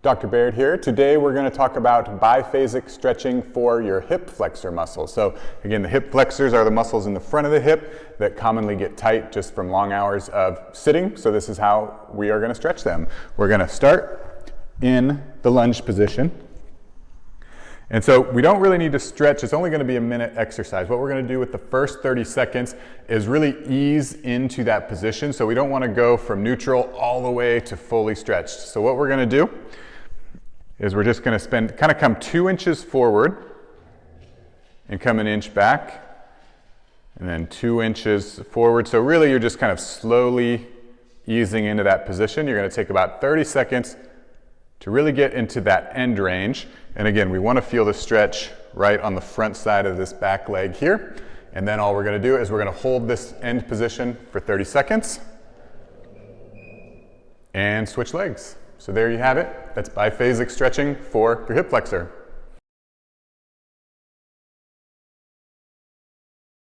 Dr. Baird here. Today we're going to talk about biphasic stretching for your hip flexor muscles. So again, the hip flexors are the muscles in the front of the hip that commonly get tight just from long hours of sitting. So this is how we are going to stretch them. We're going to start in the lunge position. And so we don't really need to stretch. It's only going to be a minute exercise. What we're going to do with the first 30 seconds is really ease into that position. So we don't want to go from neutral all the way to fully stretched. So what we're going to do is we're just going to come 2 inches forward and come an inch back and then 2 inches forward. So really you're just kind of slowly easing into that position. You're going to take about 30 seconds to really get into that end range. And again, we want to feel the stretch right on the front side of this back leg here. And then all we're going to do is we're going to hold this end position for 30 seconds and switch legs. So there you have it. That's biphasic stretching for your hip flexor.